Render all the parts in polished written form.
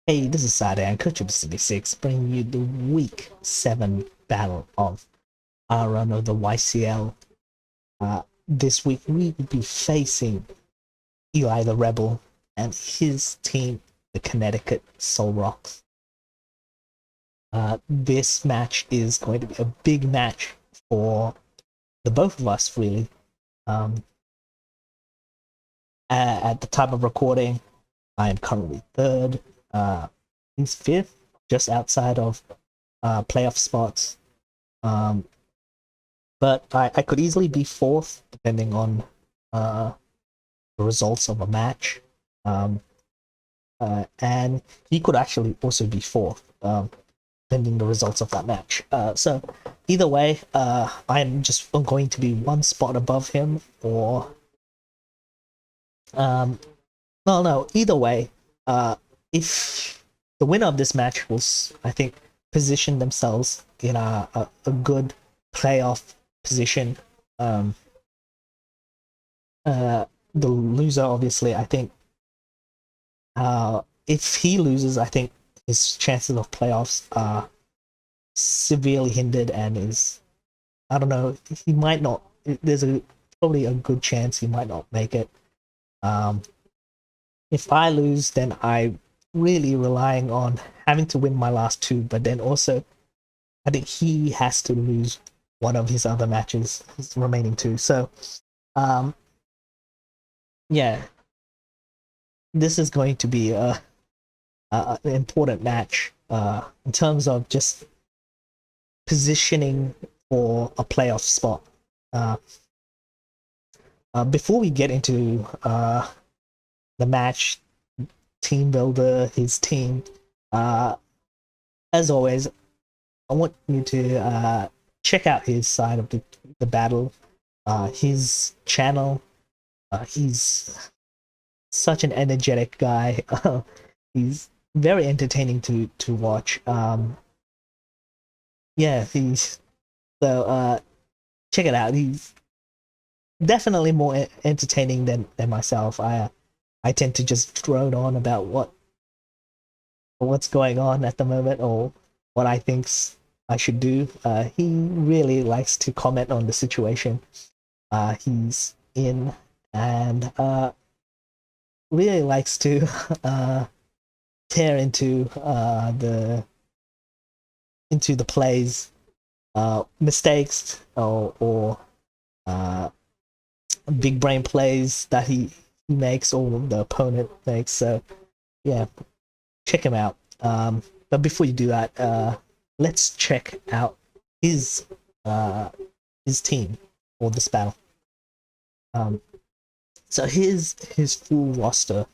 Hey, this is Sadan, Coach of Pacific 6, bringing you the Week 7 battle of our run of the YCL. This week, we will be facing Eli the Rebel and his team, the Connecticut Solrock. This match is going to be a big match for the both of us, really. Um, at the time of recording, I am currently third. He's fifth, just outside of playoff spots. Um, but I could easily be fourth, depending on the results of a match. And he could actually also be fourth, depending the results of that match. So either way, I'm going to be one spot above him, or no, either way, if the winner of this match will, I think, position themselves in a good playoff position. The loser, obviously, I think, if he loses, I think his chances of playoffs are severely hindered, and I don't know, he might not. There's probably a good chance he might not make it. If I lose, then I'm really relying on having to win my last two, but then also I think he has to lose one of his other matches, his remaining two. So, yeah, this is going to be an important match in terms of just positioning for a playoff spot. Before we get into the match, team builder, his team, as always, I want you to check out his side of the battle, his channel. He's such an energetic guy. He's very entertaining to watch. Yeah, he's so check it out. He's definitely more entertaining than myself. I tend to just drone on about what's going on at the moment, or what I think I should do. He really likes to comment on the situation he's in, and really likes to tear into the plays, mistakes, or big brain plays that he makes, or the opponent makes. So yeah, check him out. But before you do that, let's check out his team for this battle. So here's his full roster,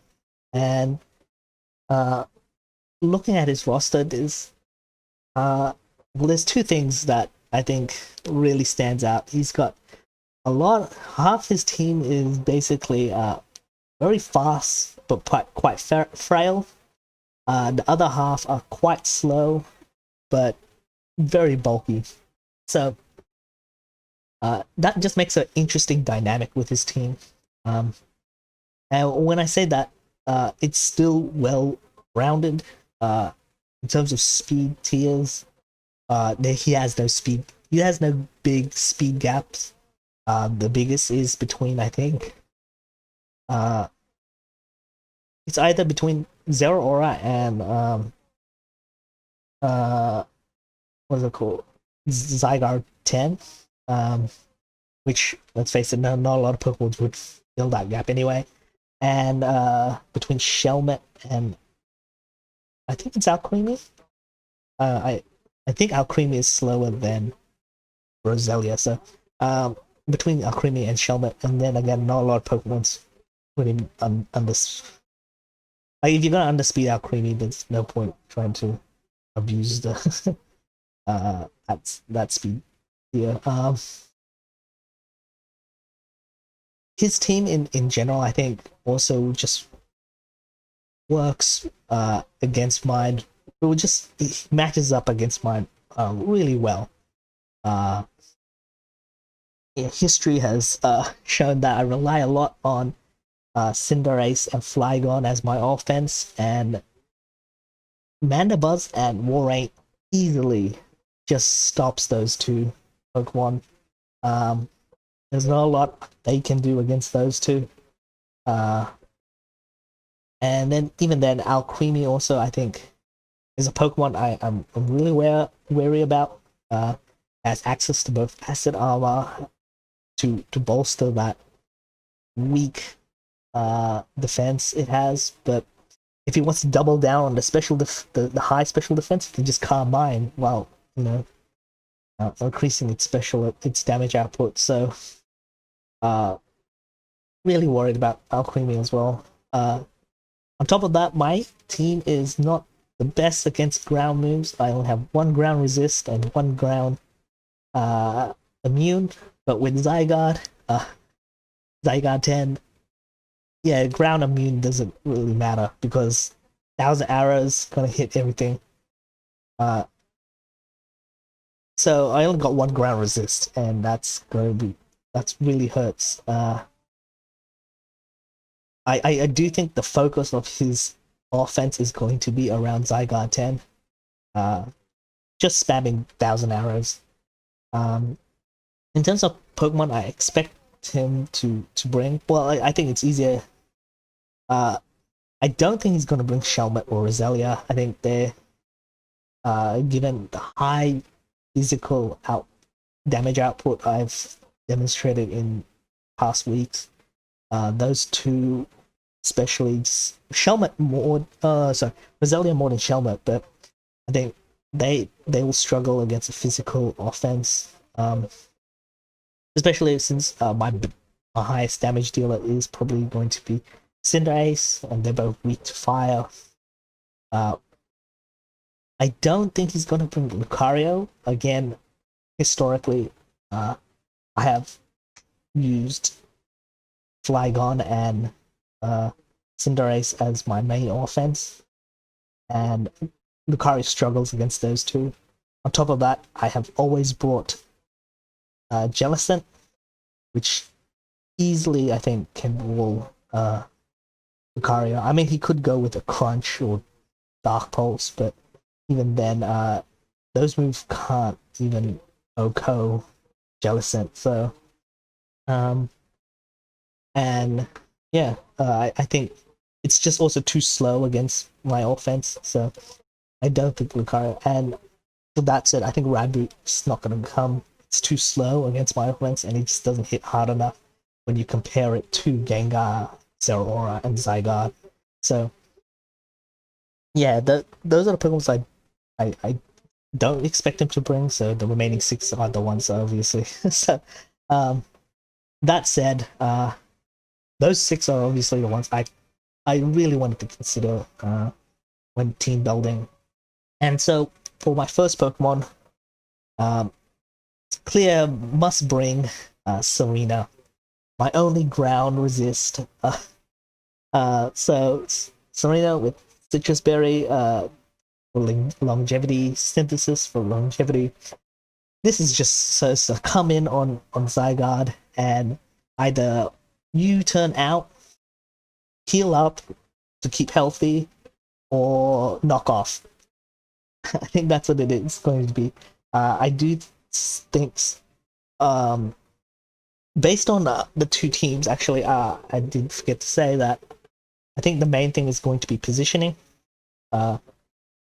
and looking at his roster, there's two things that I think really stands out. He's got half his team is basically very fast but quite frail. The other half are quite slow but very bulky. So that just makes an interesting dynamic with his team. And when I say that, it's still well rounded in terms of speed tiers. He has no speed. He has no big speed gaps. The biggest is between, I think, it's either between Zero Aura and what's it called, Zygarde 10, which, let's face it, not a lot of Pokeballs would fill that gap anyway. And between Shelmet and, I think it's Alcremie. I think Alcremie is slower than Roselia, so between Alcremie and Shelmet, and then again, not a lot of Pokemon's put him under. Like, if you're gonna underspeed Alcremie, there's no point trying to abuse the that speed. Yeah. His team in general, I think, also just works against mine. It matches up against mine really well. History has shown that I rely a lot on Cinderace and Flygon as my offense, and Mandibuzz and Warraint easily just stops those two Pokemon. Um, there's not a lot they can do against those two. And then even then, Alquimi also, I think, is a Pokemon I'm really wary about. Has access to both acid armor to bolster that weak defense it has, but if he wants to double down on the the high special defense, he can just Calm Mind while increasing its damage output. So really worried about Alquimi as well. On top of that, my team is not the best against ground moves. I only have one ground resist and one ground immune, but with Zygarde 10, yeah, ground immune doesn't really matter because 1,000 arrows gonna hit everything. So I only got one ground resist, and that's really hurts. I do think the focus of his offense is going to be around Zygarde 10. Just spamming 1,000 arrows. In terms of Pokemon I expect him to bring, well, I think it's easier. I don't think he's going to bring Shelmet or Roselia. I think they're, given the high physical damage output I've demonstrated in past weeks, those two, especially Shelmet more, Roselia more than Shelmet, but I think they will struggle against a physical offense, especially since my highest damage dealer is probably going to be Cinderace, and they're both weak to fire. I don't think he's going to bring Lucario. Again, historically, I have used Flygon and Cinderace as my main offense, and Lucario struggles against those two. On top of that, I have always brought Jellicent, which easily, I think, can wall Lucario. I mean, he could go with a Crunch or Dark Pulse, but even then, those moves can't even OHKO Jellicent. So, and yeah, I think it's just also too slow against my offense. So I don't think Lucario. And with that said, I think Raboot's not going to come. It's too slow against my offense, and it just doesn't hit hard enough when you compare it to Gengar, Zeraora, and Zygarde. So yeah, those are the Pokemon I don't expect him to bring. So the remaining 6 are the ones, obviously. So that said, those 6 are obviously the ones I really wanted to consider when team building. And so for my first Pokemon, it's clear must bring Serena, my only ground resist. So Serena with Citrus Berry, longevity synthesis for longevity. This is just so come in on Zygarde and either U-turn out, heal up to keep healthy, or knock off. I think that's what it is going to be. I do think, based on the two teams, actually, I did forget to say that I think the main thing is going to be positioning. A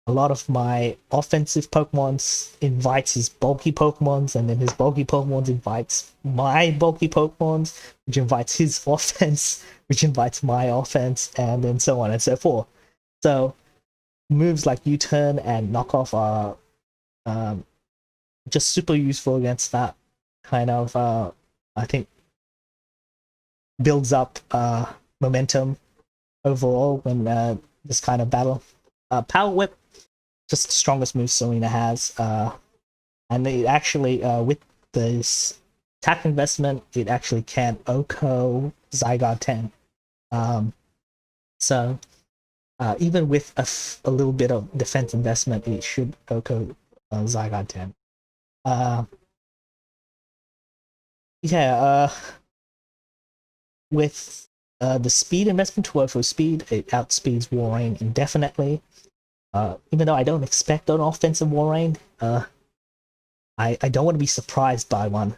lot of my offensive Pokemons invites his bulky Pokemons, and then his bulky Pokemons invites my bulky Pokemons, which invites his offense, which invites my offense, and then so on and so forth. So moves like U-turn and knockoff are just super useful against that kind of, I think, builds up momentum overall when this kind of battle. Power Whip, just the strongest move Serena has, and it actually, with this attack investment, it actually can OHKO Zygarde 10. So even with a little bit of defense investment, it should OHKO Zygarde 10. With the speed investment, 12 for speed, it outspeeds Warring indefinitely. Even though I don't expect an offensive War Rain, I don't want to be surprised by one.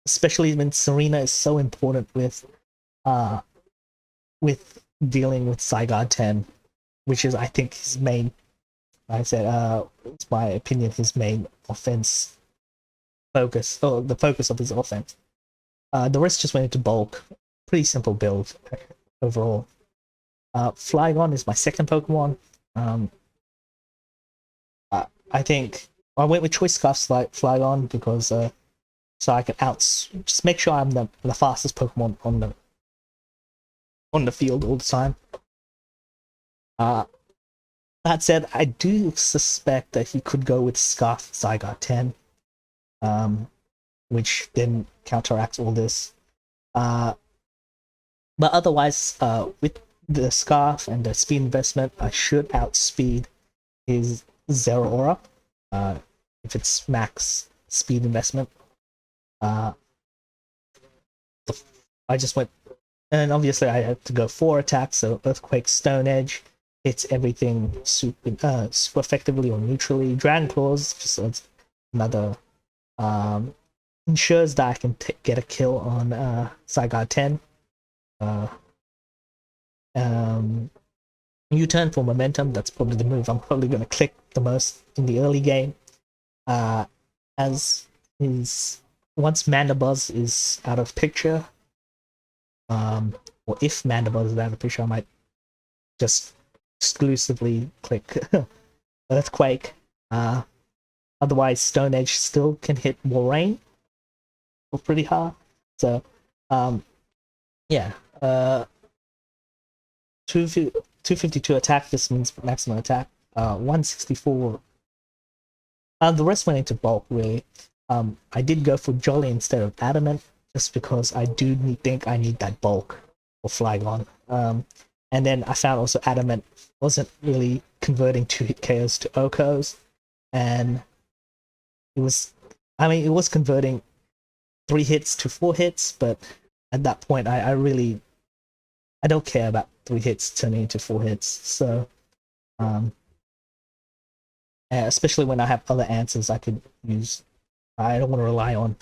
Especially when Serena is so important with dealing with Zygarde 10, which is, I think, his main. Like I said, it's my opinion, his main offense focus, or the focus of his offense. The rest just went into bulk. Pretty simple build overall. Flygon is my second Pokemon. I think I went with Choice Scarf like Flygon because so I can just make sure I'm the fastest Pokemon on the field all the time. That said, I do suspect that he could go with Scarf Zygarde 10, which then counteracts all this. But otherwise, with the Scarf and the speed investment, I should outspeed his Zeraora, if it's max speed investment. I just went, and obviously I had to go 4 attacks, so Earthquake, Stone Edge, hits everything super effectively or neutrally. Dragon Claws, just another, ensures that I can get a kill on Zygarde 10. U-turn for momentum, that's probably the move I'm probably going to click the most in the early game. As is, once Mandibuzz is out of picture, or if Mandibuzz is out of picture, I might just exclusively click Earthquake. Otherwise, Stone Edge still can hit War Rain pretty hard. So, yeah. 252 attack, this means maximum attack. 164. The rest went into bulk, really. I did go for Jolly instead of Adamant, just because I do think I need that bulk for Flygon. And then I found also Adamant wasn't really converting 2-hit KOs to OHKOs, and it was converting 3 hits to 4 hits, but at that point I don't care about 3 hits turning into 4 hits. So especially when I have other answers I could use. I don't want to rely on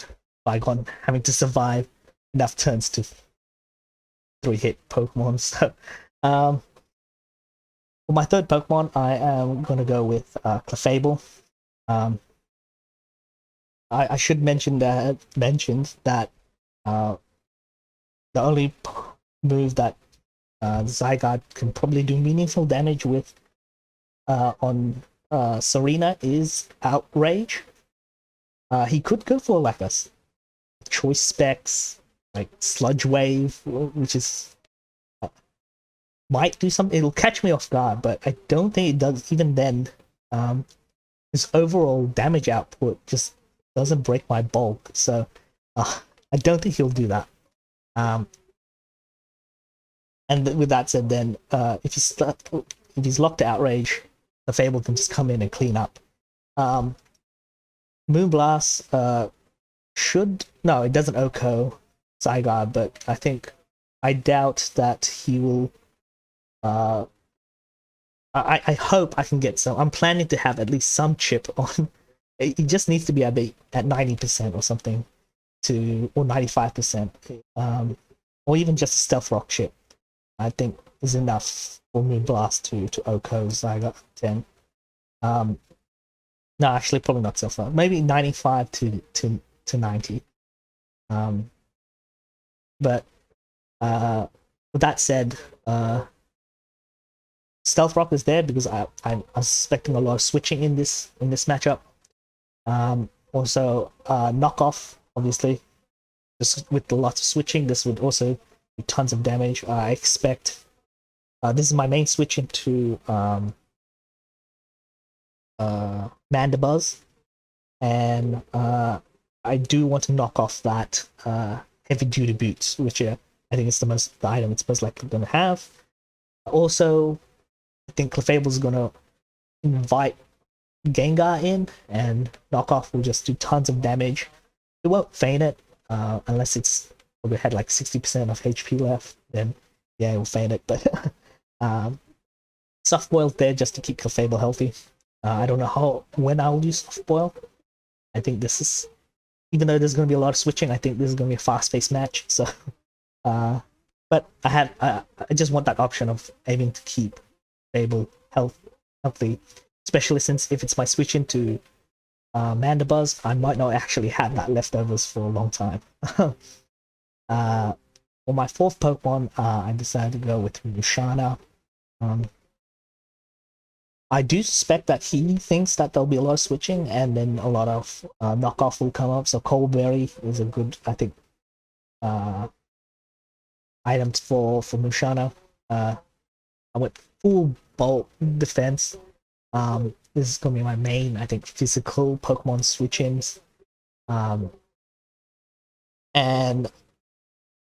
Flygon having to survive enough turns to 3-hit Pokemon. So for my third Pokemon, I am going to go with Clefable. I should mention that the only move that Zygarde can probably do meaningful damage with on Serena is Outrage. He could go for like a choice specs, like Sludge Wave, which is might do something. It'll catch me off guard, but I don't think it does. Even then, his overall damage output just doesn't break my bulk, so I don't think he'll do that. And with that said, then if he's locked to Outrage, the Fable can just come in and clean up. Moonblast no, it doesn't OHKO Zygarde, but I doubt that he will. I hope I can get some. I'm planning to have at least some chip on. He just needs to be at 90% or something, or 95%, or even just a Stealth Rock chip. I think is enough for Moonblast to OHKO Zygarde 10. No, actually, probably not Stealth Rock. Maybe 95 to 90. But with that said, Stealth Rock is there because I'm suspecting a lot of switching in this matchup. Also, knockoff, obviously, just with lots of switching, this would also do tons of damage. I expect this is my main switch into Mandibuzz, and I do want to knock off that heavy duty boots, which I think is the item it's most likely going to have. Also, I think Clefable's going to invite Gengar in, and knockoff will just do tons of damage. It won't feign it unless it's probably had like 60% of HP left. Then yeah, it will feign it. But Soft boil's there just to keep Clefable healthy. I don't know when I'll use soft boil. I think this is, even though there's going to be a lot of switching, I think this is going to be a fast-paced match. So, but I just want that option of aiming to keep Clefable healthy, especially since if it's my switch into Mandibuzz, I might not actually have that leftovers for a long time. For my fourth Pokemon, I decided to go with Mushana. I do suspect that he thinks that there'll be a lot of switching, and then a lot of knockoff will come up. So Coldberry is a good, I think, item for Mushana. I went full bulk defense. This is gonna be my main, I think, physical Pokemon switch-ins. And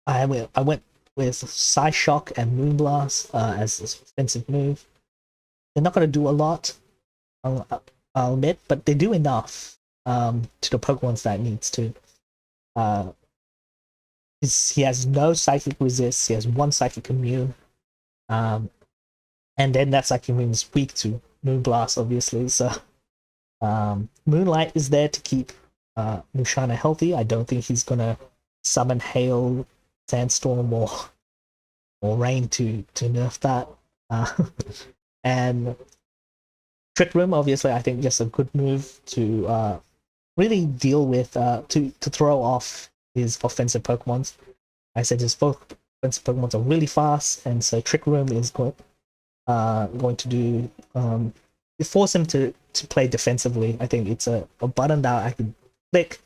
I went with Psyshock and Moonblast as this offensive move. They're not going to do a lot, I'll admit, but they do enough to the Pokemons that it needs to. He has no Psychic Resist, he has one Psychic Immune, and then that Psychic Immune is weak to Moonblast, obviously, so Moonlight is there to keep Mushana healthy. I don't think he's going to summon Hail, Sandstorm, or Rain to nerf that. And Trick Room, obviously, I think just a good move to really deal with, to throw off his offensive Pokemons. I said his both offensive Pokemons are really fast, and so Trick Room is going to do force him to play defensively. I think it's a button that I can click,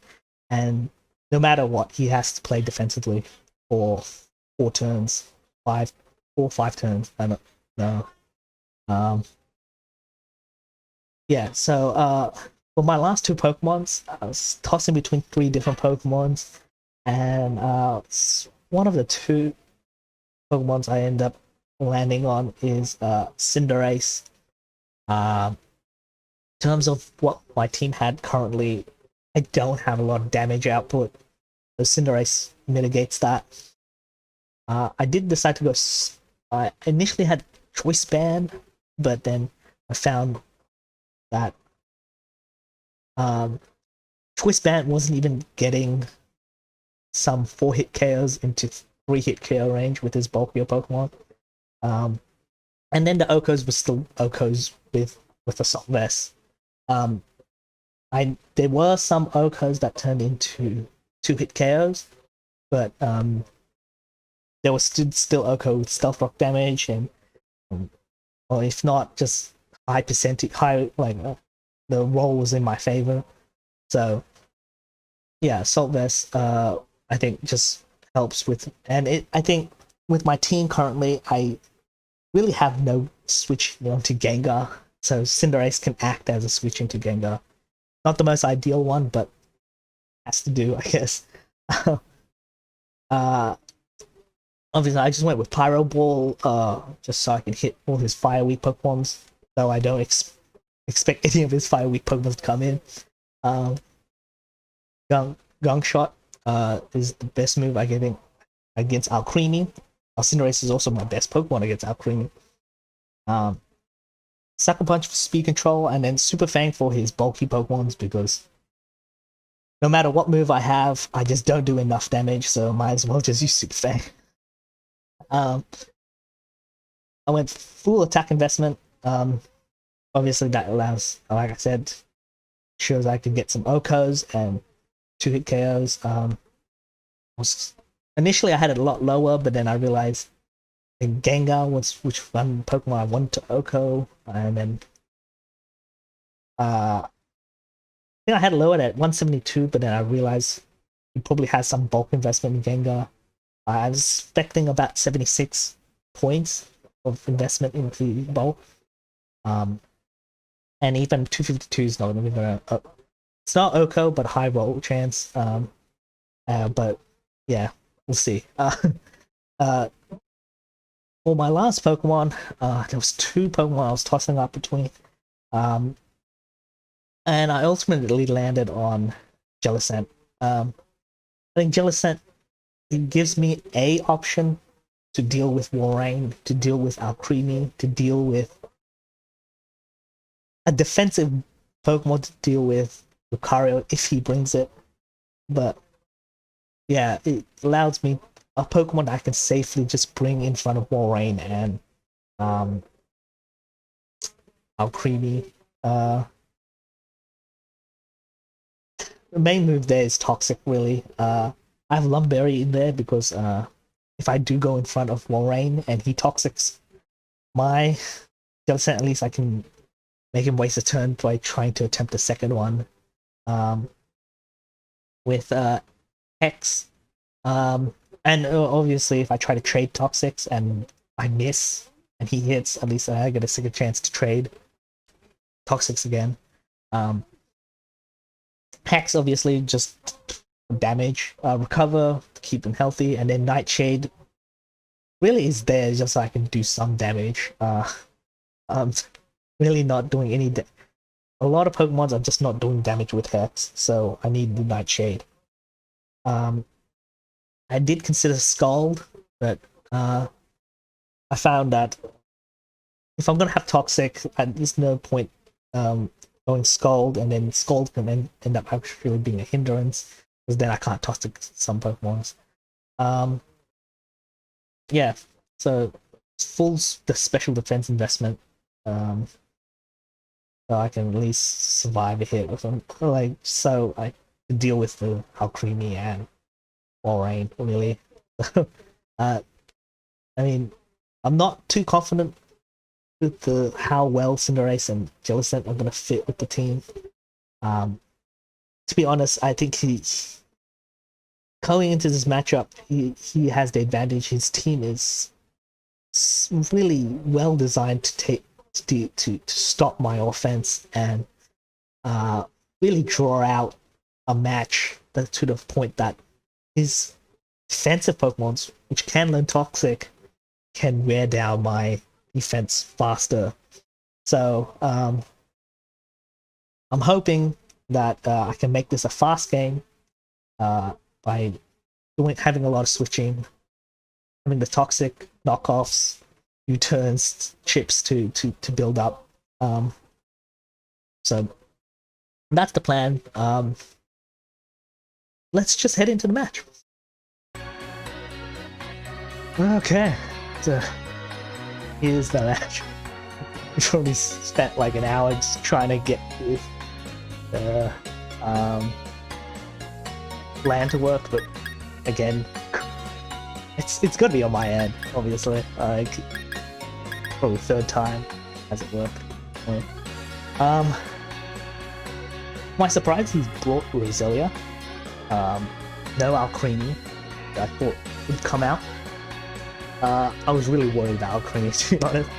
and no matter what, he has to play defensively for 4 turns, 5 turns. I don't know. Yeah, so for my last 2 Pokemons, I was tossing between 3 different Pokemons, and one of the 2 Pokemons I end up landing on is Cinderace. In terms of what my team had currently, I don't have a lot of damage output, so Cinderace mitigates that. I did decide to go. I initially had Choice Band, but then I found that Choice Band wasn't even getting some 4-hit KOs into 3-hit KO range with his bulkier Pokemon. And then the Okos were still Okos with a Assault Vest. There were some Okos that turned into 2-hit KOs, but there was still Oko with Stealth Rock damage, and or if not, just high percentage, the roll was in my favor. So yeah, Assault Vest I think just helps with, and I think with my team currently, I really have no switch onto Gengar, so Cinderace can act as a switch into Gengar. Not the most ideal one, but has to do, I guess. Obviously, I just went with Pyro Ball, just so I can hit all his Fire Weak Pokemons, though I don't expect any of his Fire Weak Pokemons to come in. Gunk Shot is the best move I think against Alcremie. Cinderace is also my best Pokemon against Alcremie. Sucker Punch for speed control, and then Super Fang for his bulky Pokemons, because no matter what move I have, I just don't do enough damage, so might as well just use Super Fang. I went full attack investment. Obviously that allows, like I said, shows I can get some Okos and 2-hit KOs. Initially I had it a lot lower, but then I realized Gengar was which one Pokemon I wanted to Oko, and then I think I had it lowered at 172, but then I realized he probably has some bulk investment in Gengar. I was expecting about 76 points of investment into bulk, and even 252 is not even gonna. It's not Oko, but high roll chance. But yeah, we'll see. For my last Pokemon, there was 2 Pokemon I was tossing up between, and I ultimately landed on Jellicent. I think Jellicent, it gives me a option to deal with Walrein, to deal with Alcremie, to deal with a defensive Pokemon to deal with Lucario if he brings it. But yeah, it allows me a Pokemon that I can safely just bring in front of Walrein and Alcremie. The main move there is Toxic, really. I have Lumberry in there because if I do go in front of Walrein and he Toxics my Jellicent, at least I can make him waste a turn by trying to attempt the second one. With Hex. And obviously if I try to trade Toxics and I miss and he hits, at least I get a second chance to trade Toxics again. Hex obviously just damage, recover to keep him healthy, and then Nightshade really is there just so I can do some damage. Really not doing any a lot of Pokemons are just not doing damage with Hex, so I need the Nightshade. I did consider Scald, but I found that if I'm gonna have Toxic, there's no point going Scald, and then Scald can end up actually being a hindrance, because then I can't Toxic some Pokemons. Yeah, so full the special defense investment, so I can at least survive a hit with them, like, so I can deal with the Alcremie and Walrein, really. I mean, I'm not too confident with how well Cinderace and Jellicent are going to fit with the team. To be honest, I think going into this matchup, he has the advantage. His team is really well designed to stop my offense and really draw out a match to the point that his defensive Pokemons, which can learn Toxic, can wear down my defense faster. So I'm hoping that I can make this a fast game by having a lot of switching, having the Toxic knockoffs, U-turns, chips to build up. So that's the plan. Let's just head into the match. Okay, so here's the match. We probably spent like an hour just trying to get the plan to work, but again, it's gonna be on my end, obviously. Like, probably third time has it worked. My surprise, he's brought Roselia. No Alcremie that I thought would come out. I was really worried about Alcremie, to be honest.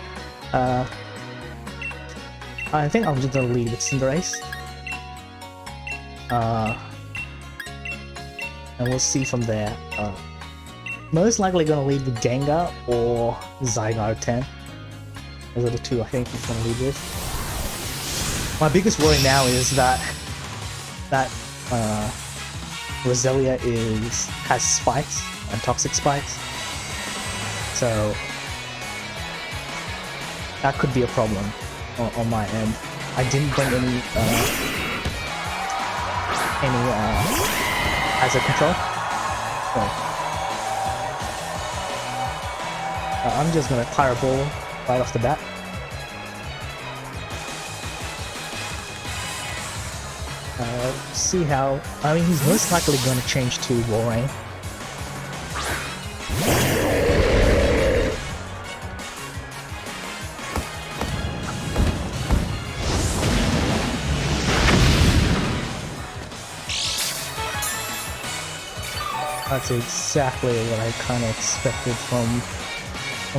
I think I'm just gonna lead with Cinderace. And we'll see from there. Most likely gonna lead with Gengar or Zygarde 10. Those are the two I think he's gonna lead with. My biggest worry now is that Roselia has spikes and Toxic spikes. So that could be a problem on my end. I didn't bring any hazard control. So I'm just gonna Pyro Ball right off the bat. See how. I mean, he's most likely going to change to Walrein. That's exactly what I kind of expected from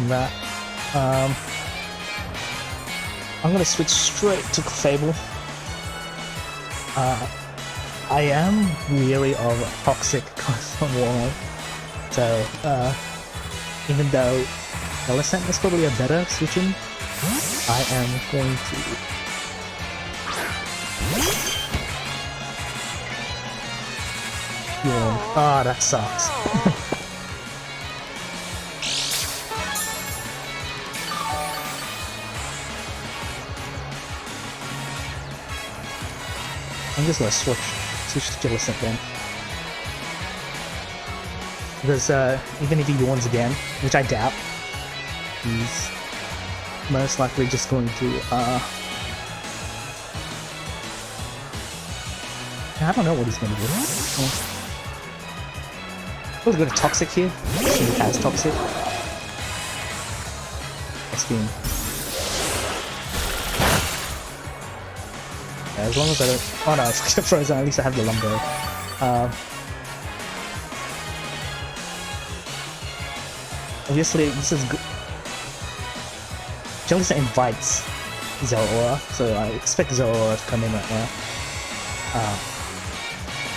that. I'm going to switch straight to Clefable. I am weary of Toxic from Walrein, so even though Jellicent is probably a better switching, I am going to Ah, that sucks. just gonna switch to Jellicent then. Because even if he yawns again, which I doubt, he's most likely just going to I don't know what he's gonna do. We'll go to Toxic here. He has Toxic. Spin. Yeah, as long as I don't... Oh no, if I get frozen, at least I have the Lumber. Obviously, this is good. Jellicent invites Zeraora, so I expect Zeraora to come in right now.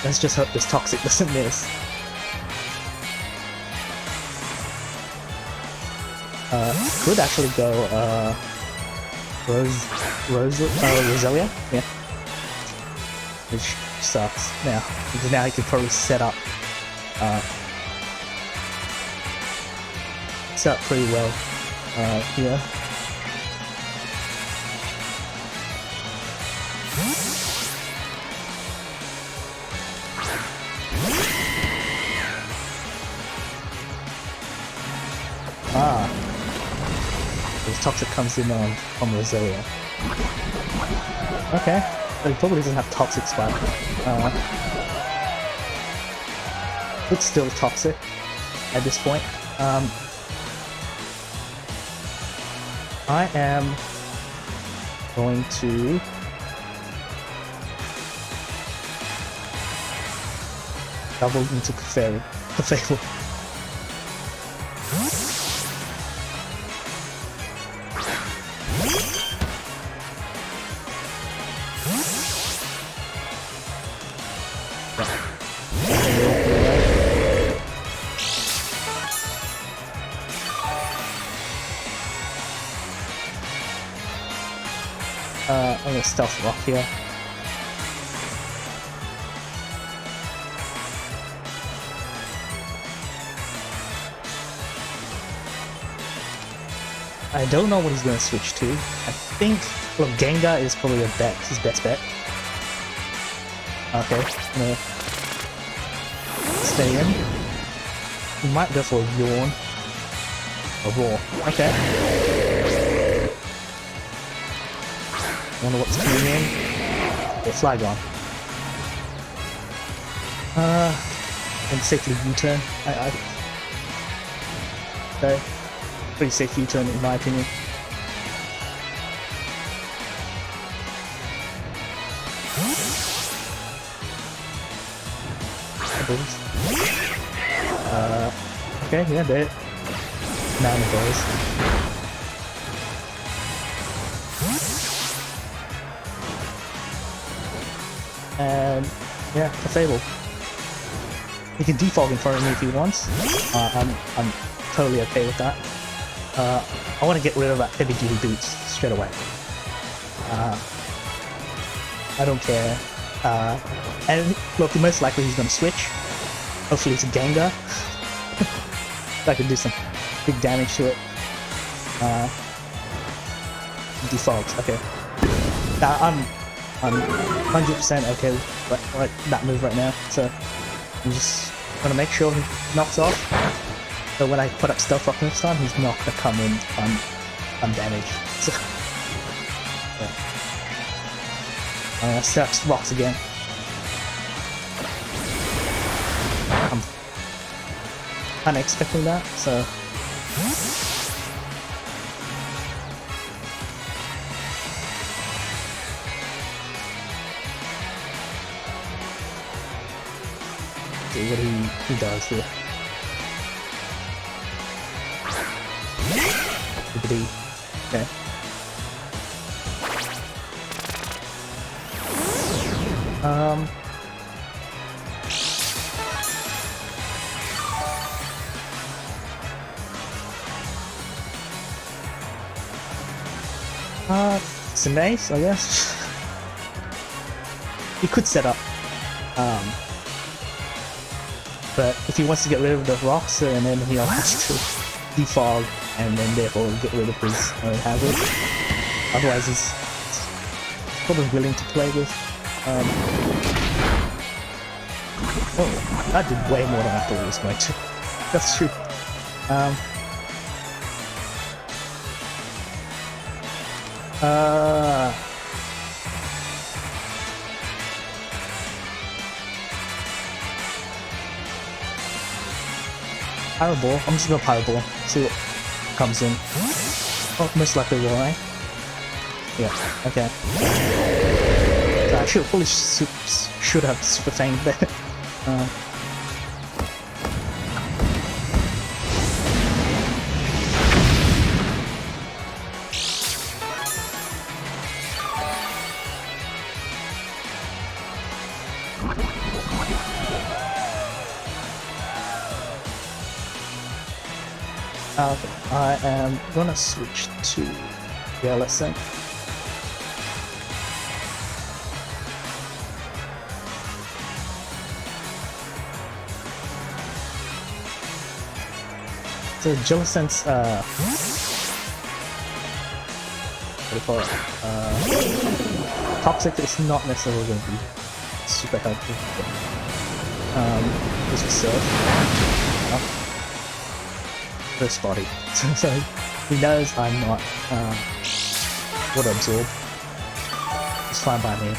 Let's just hope this Toxic doesn't miss. Could actually go Roselia, yeah, which sucks. Now he can probably set up pretty well here. Toxic comes in on Roselia. Okay, but he probably doesn't have Toxic Spike. It's still Toxic at this point. I am going to double into Clefable. I'm gonna Stealth Rock here. I don't know what he's gonna switch to. I think, look, Gengar is probably his best bet. Okay, I'm gonna stay in. He might go for a Yawn. A Roar. Okay. Wonder what's coming in. Yeah, Flygon. And safely U-turn. Okay. Pretty safe U-turn in my opinion. Okay, yeah, there. Nine of those. And yeah, Clefable. He can default in front of me if he wants. I'm totally okay with that. I want to get rid of that heavy duty boots straight away. I don't care. And look, most likely he's gonna switch. Hopefully it's a Gengar. I can do some big damage to it. Default, okay. Now I'm 100% okay with that move right now, so I'm just gonna make sure he knocks off. So when I put up Stealth Rock next time, he's not gonna come in undamaged. So, yeah. I'm gonna set up rocks again. I'm kinda expecting that, so. See what he does here. Okay. It's nice, I guess. He could set up, but if he wants to get rid of the rocks, and then he'll have to defog, and then therefore get rid of his own hazard. Otherwise, he's probably willing to play with Oh, that did way more than I thought it was going to. That's true. Fireball. I'm just gonna fireball. See what comes in. Oh, most likely will, right? Yeah. Okay. So I should have super fanged there. I am gonna switch to Yellowstone. So Jellicent's what do you call it? Toxic is not necessarily going to be super helpful. This is Surf. First body. So he knows I'm not water absorb. It's fine by me.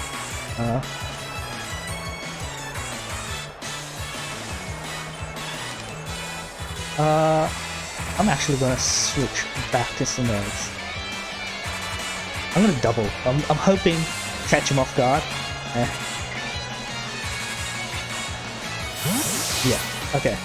I'm actually gonna switch back to Sinews. I'm gonna double. I'm hoping to catch him off guard. Yeah, okay.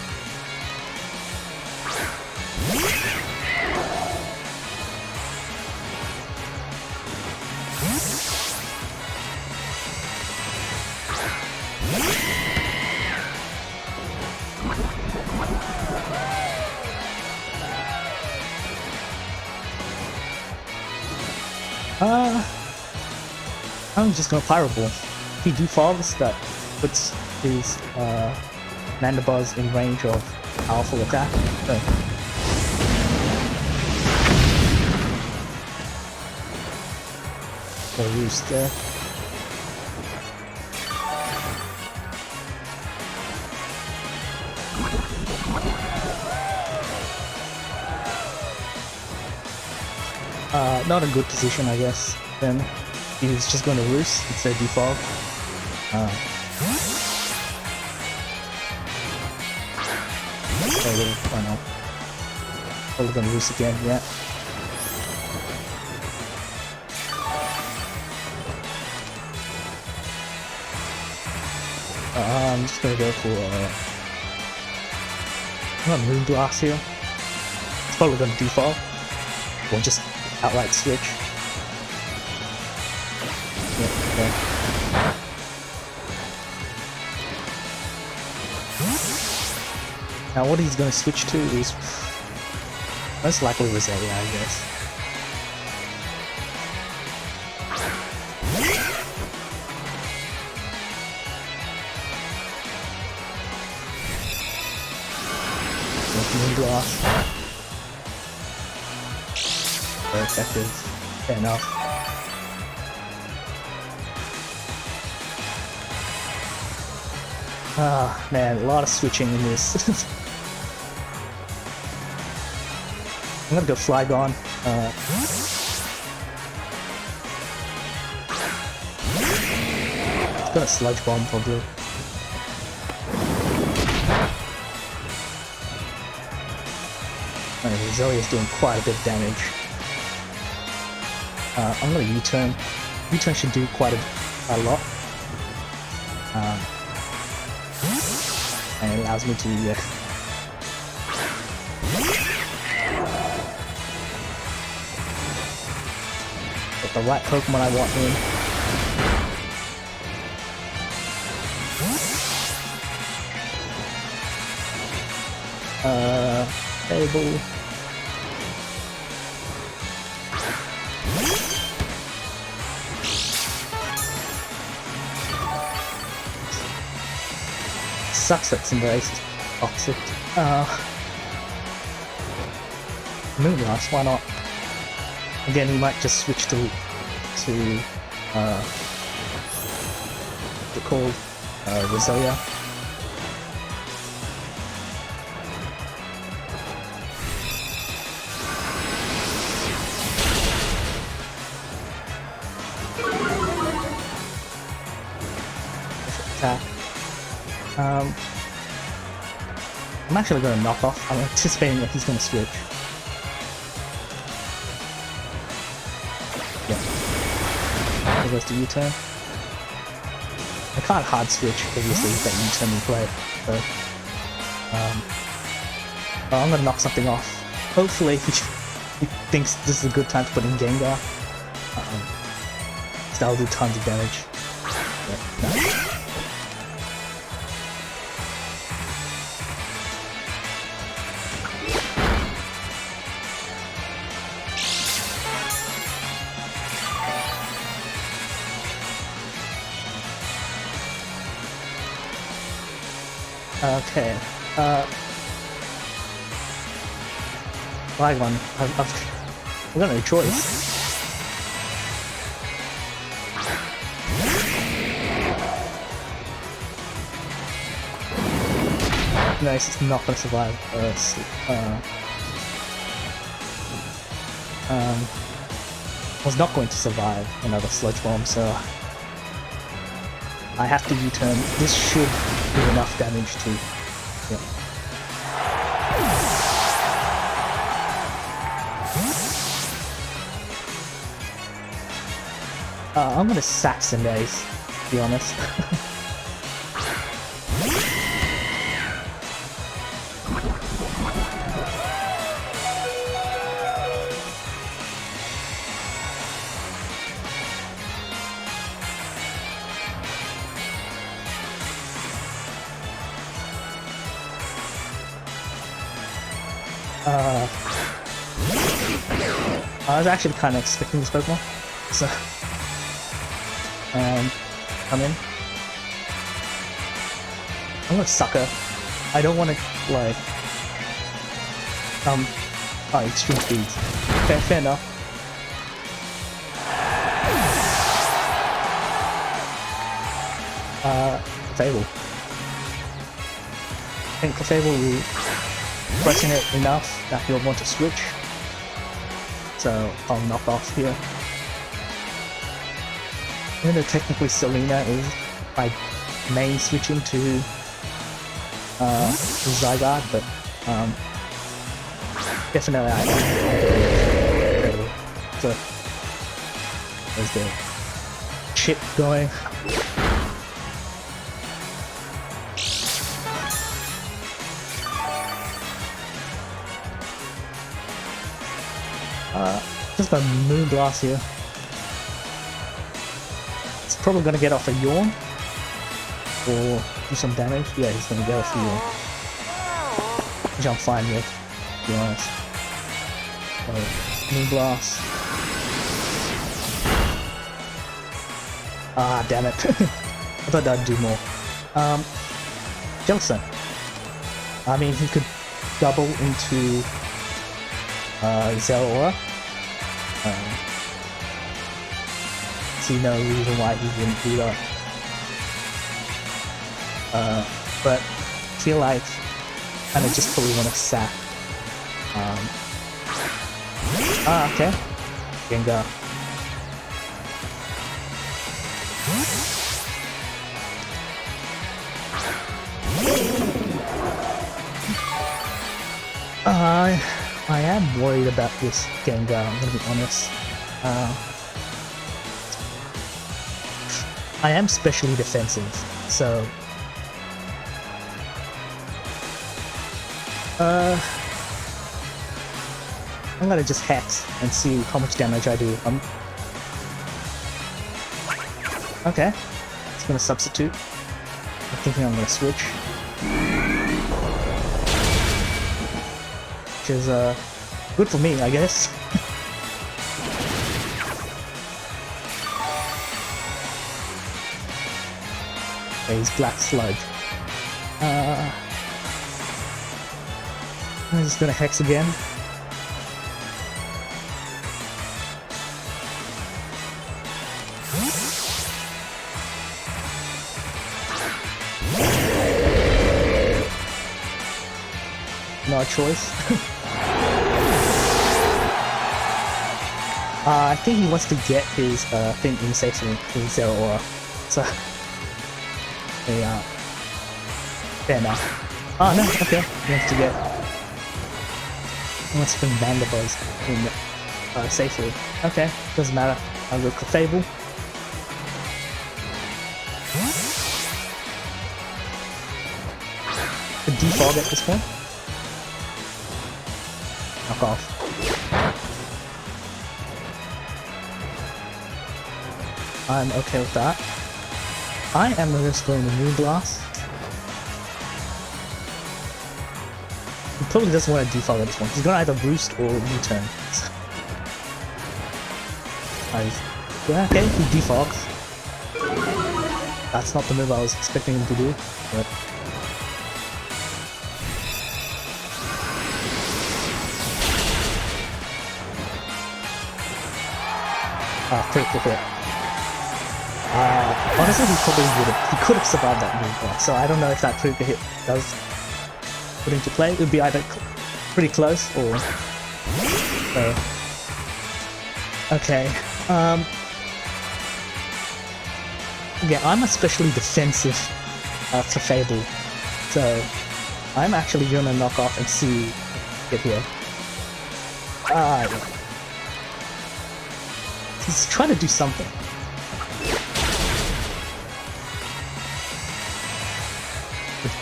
I'm just gonna Fireball. If he defaults, that puts his Mandibuzz in range of powerful attack. So roost there. Not a good position, I guess. Then he's just going to roost instead of default. Why not? Probably going to roost again, yeah. I'm just going to go for Moonblast here. It's probably going to default. Or just outright switch. Yeah, okay. Now what he's going to switch to is most likely Roselia, I guess. Moonblast. Very effective. Fair enough. Ah, man, a lot of switching in this. I'm gonna go Flygon. It's gonna Sludge Bomb probably. Roselia is doing quite a bit of damage. I'm gonna U-turn. U-turn should do quite a lot. And it allows me to get the right Pokemon I want in. Able. Sucks that Cinderace is toxic. Moonblast, why not? Again, he might just switch to called Rosalia. Attack. I'm actually going to knock off. I'm anticipating that he's going to switch. Yeah. There goes the U-turn. I can't hard switch, obviously, if that U-turn in play. So, oh, I'm going to knock something off. Hopefully he thinks this is a good time to put in Gengar. So that'll do tons of damage. Yeah, no. Okay, Flygon, I've got no choice. Nice, it's not gonna survive. Was not going to survive another Sludge Bomb, so I have to U-turn. This should do enough damage to... Yeah. I'm gonna sack Cinderace, to be honest. I was actually kind of expecting this Pokemon, so come in. I'm gonna Sucker. I don't want to like extreme speeds. Fair enough. Clefable. I think Clefable will pressing it enough that he'll want to switch. So I'll knock off here. Even though technically Selena is my main switching to Zygarde, but definitely I am. So there's the chip going. Just a Moonblast here. It's probably gonna get off a Yawn or do some damage. Yeah, he's gonna get off a Yawn, which I'm fine with, to be honest. So, Moonblast. Ah, damn it! I thought that'd do more. Jellicent. I mean, he could double into Zeraora. See no reason why he wouldn't do that. But I feel like I kind of just probably want to sack. Okay. Gengar. I am worried about this Gengar, I'm gonna be honest. I am specially defensive, so... I'm gonna just Hex and see how much damage I do. Okay, it's gonna substitute. I'm thinking I'm gonna switch. Which is good for me, I guess. Okay, he's Black Sludge. I'm just gonna Hex again. no choice. I think he wants to get his thing in safely in Zero Aura. So, yeah. Fair enough. Oh no, okay. He wants to get. He wants to bring Vandabuzz in safely. Okay, doesn't matter. I'll go Clefable. The defog at this point. Knock off. I'm okay with that. I am just going to Moonblast. He probably doesn't want to defog at this point. He's going to either boost or U-turn. Yeah, okay, he defogs. That's not the move I was expecting him to do, but... critical hit. Honestly, he probably would have. He could have survived that move, so I don't know if that critical hit does put into play. It would be either pretty close or. Okay. Yeah, I'm especially defensive for Fable, so I'm actually gonna knock off and see get here. Yeah. He's trying to do something. With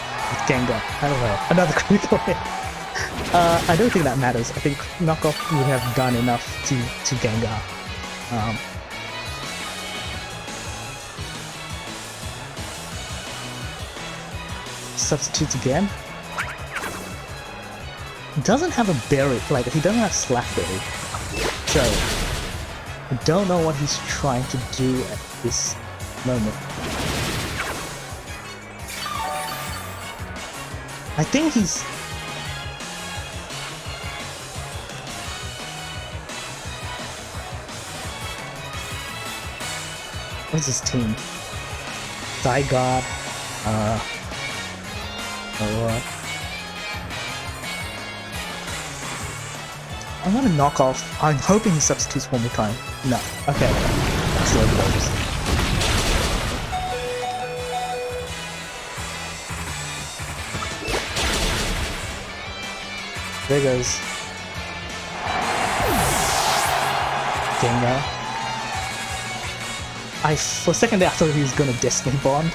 Gengar. I don't know. Another critical hit. I don't think that matters. I think knockoff would have done enough to Gengar. Substitutes again. He doesn't have a berry, like he doesn't have Slackberry. So I don't know what he's trying to do at this moment. I think he's... What's his team? Zygarde, I'm gonna knock off. I'm hoping he substitutes one more time. No. Okay. Slow blows. There goes Gengar. For a second there I thought he was gonna Destiny Bond.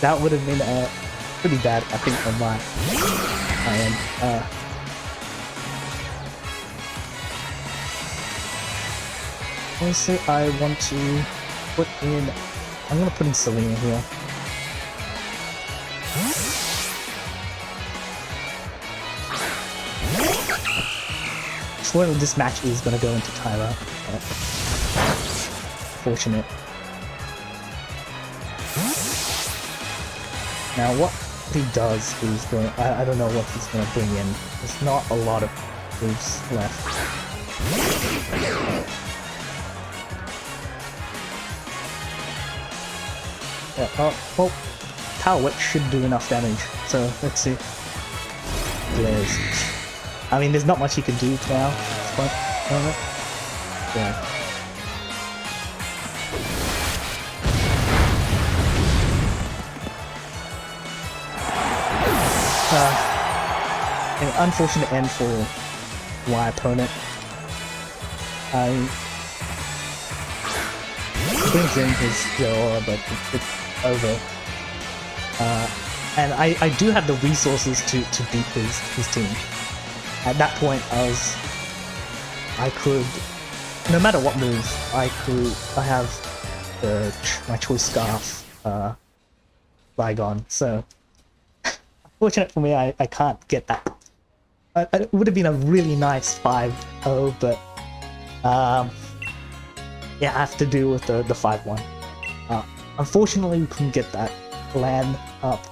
That would have been pretty bad, I think, on my end. Honestly, I want to put in... I'm gonna put in Selena here. Well, this match is gonna go into Tyra. Fortunate. Now what he does is going... I don't know what he's gonna bring in. There's not a lot of moves left. Yeah, well, Power Whip should do enough damage, so let's see. Blaze. I mean, there's not much he can do now at this point. Yeah. An unfortunate end for my opponent. Brings in his Zero, but it's over. And I do have the resources to beat his team. At that point, I could, no matter what move, I have my choice scarf, Flygon. So, fortunate for me, I can't get that. It would have been a really nice 5-0, but yeah, I have to deal with the 5-1. Unfortunately, we couldn't get that land up.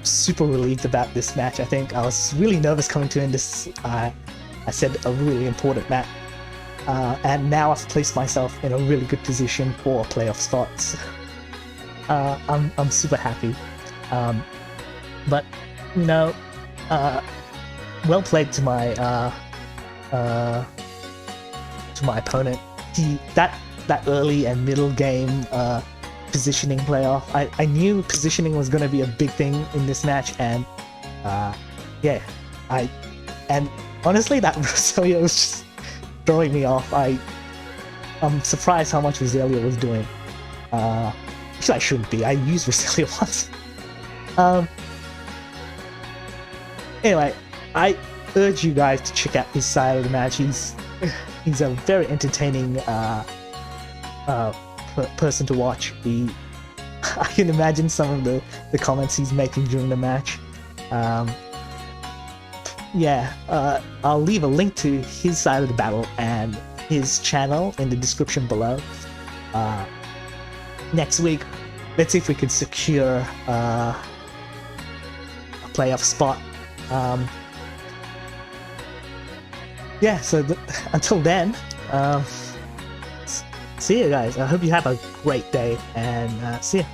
Super relieved about this match. I think I was really nervous coming to end this. I said a really important match, and now I've placed myself in a really good position for playoff spots. I'm super happy, but you know, well played to my opponent. That early and middle game positioning playoff. I knew positioning was going to be a big thing in this match, and yeah, and honestly, that Rosalia was just throwing me off. I'm surprised how much Rosalia was doing. Actually, I shouldn't be. I used Rosalia once. Anyway, I urge you guys to check out his side of the match. He's a very entertaining person to watch. I can imagine some of the comments he's making during the match. I'll leave a link to his side of the battle and his channel in the description below. Next week, let's see if we can secure a playoff spot. So until then, see you guys. I hope you have a great day, and see ya.